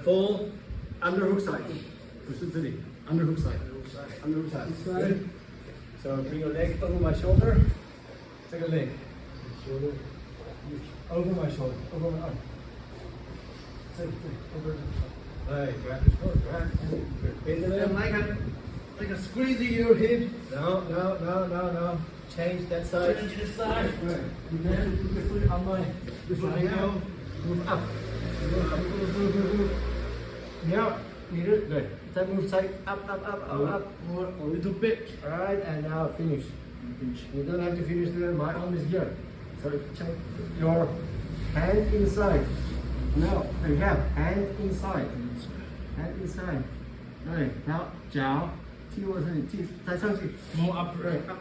Full underhook side. 不是这里 underhook side. Underhook side. This side. So bring your leg over my shoulder. Take a leg. Shoulder. Over my shoulder. Over my arm. Over. Hey, grab your shoulder. Grab. Bend it in. Like a squeezing your hip. No. Change that side. Change the side. Right. You can put your foot on my. This one down. Move up. Move. Now, good. Then move side up. More, a little bit. Alright, and now finish. You don't have to finish there. My arm is here. So check your hand inside. No, you have hand inside. Hand inside. Right. Now, 脚踢过这里，踢再上去。 More up. Right. Up.